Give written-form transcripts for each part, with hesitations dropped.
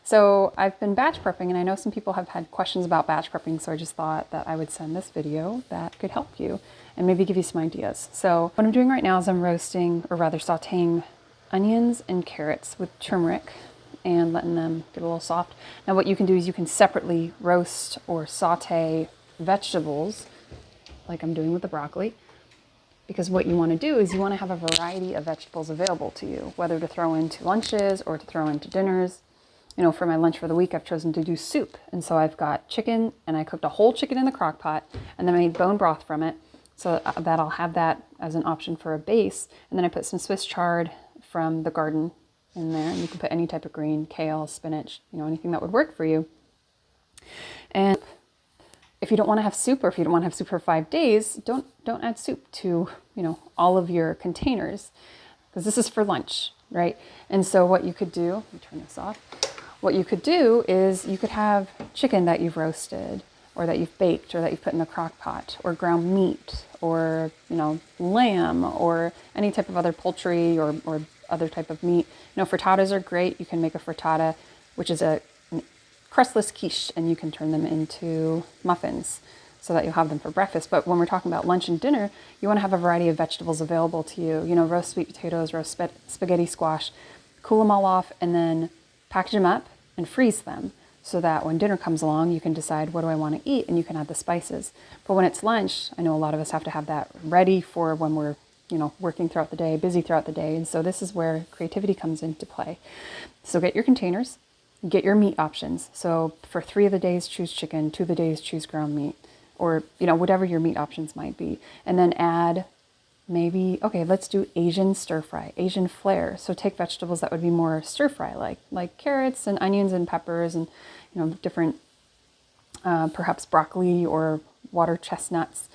So I've been batch prepping, and I know some people have had questions about batch prepping, so I just thought that I would send this video that could help you and maybe give you some ideas. So what I'm doing right now is I'm roasting, or rather sauteing, onions and carrots with turmeric and letting them get a little soft. Now what you can do is you can separately roast or saute vegetables, like I'm doing with the broccoli, because what you want to do is you want to have a variety of vegetables available to you, whether to throw into lunches or to throw into dinners. You know, for my lunch for the week, I've chosen to do soup. And so I've got chicken, and I cooked a whole chicken in the crock pot, and then I made bone broth from it, so that I'll have that as an option for a base. And then I put some Swiss chard from the garden in there, and you can put any type of green, kale, spinach, you know, anything that would work for you. And if you don't want to have soup, or if you don't want to have soup for 5 days, don't add soup to, you know, all of your containers, because this is for lunch, right? And so what you could do, let me turn this off. What you could do is you could have chicken that you've roasted, or that you've baked, or that you've put in the crock pot, or ground meat, or, you know, lamb, or any type of other poultry or other type of meat. You know, frittatas are great. You can make a frittata, which is a crustless quiche, and you can turn them into muffins so that you'll have them for breakfast. But when we're talking about lunch and dinner, you want to have a variety of vegetables available to you. You know, roast sweet potatoes, roast spaghetti squash, cool them all off, and then package them up and freeze them so that when dinner comes along, you can decide, what do I want to eat? And you can add the spices. But when it's lunch, I know a lot of us have to have that ready for when we're, you know, working throughout the day, busy throughout the day. And so this is where creativity comes into play. So get your containers, get your meat options. So for 3 of the days, choose chicken, 2 of the days, choose ground meat, or, you know, whatever your meat options might be. And then add maybe, okay, let's do Asian stir fry, Asian flair. So take vegetables that would be more stir fry, like carrots and onions and peppers and, you know, different, perhaps broccoli or water chestnuts,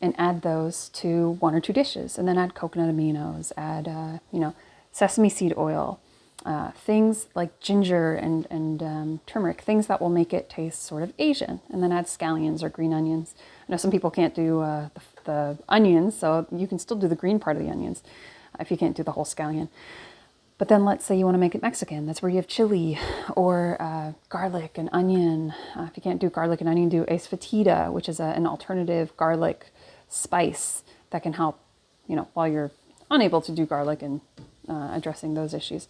and add those to 1 or 2 dishes. And then add coconut aminos, add, you know, sesame seed oil, things like ginger and turmeric, things that will make it taste sort of Asian. And then add scallions or green onions. I know some people can't do the onions, so you can still do the green part of the onions if you can't do the whole scallion. But then let's say you want to make it Mexican. That's where you have chili or garlic and onion. If you can't do garlic and onion, do esfatida, which is an alternative garlic spice that can help, you know, while you're unable to do garlic and addressing those issues.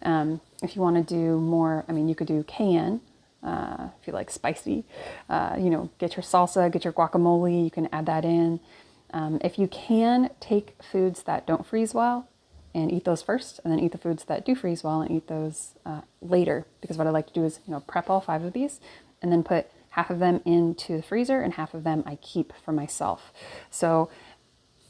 If you want to do more, I mean, you could do cayenne. If you like spicy, you know, get your salsa, get your guacamole, you can add that in. If you can, take foods that don't freeze well and eat those first, and then eat the foods that do freeze well and eat those later. Because what I like to do is, you know, prep all 5 of these and then put half of them into the freezer and half of them I keep for myself. So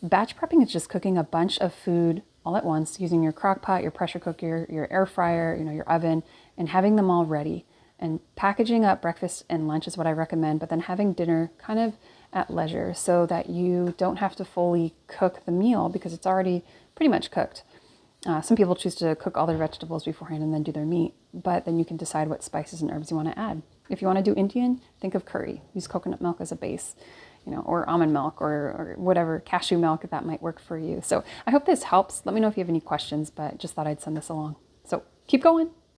batch prepping is just cooking a bunch of food all at once, using your crock pot, your pressure cooker, your air fryer, you know, your oven, and having them all ready. And packaging up breakfast and lunch is what I recommend, but then having dinner kind of at leisure so that you don't have to fully cook the meal because it's already pretty much cooked. Some people choose to cook all their vegetables beforehand and then do their meat, but then you can decide what spices and herbs you want to add. If you want to do Indian, think of curry. Use coconut milk as a base, you know, or almond milk or whatever, cashew milk, if that might work for you. So I hope this helps. Let me know if you have any questions, but just thought I'd send this along. So keep going.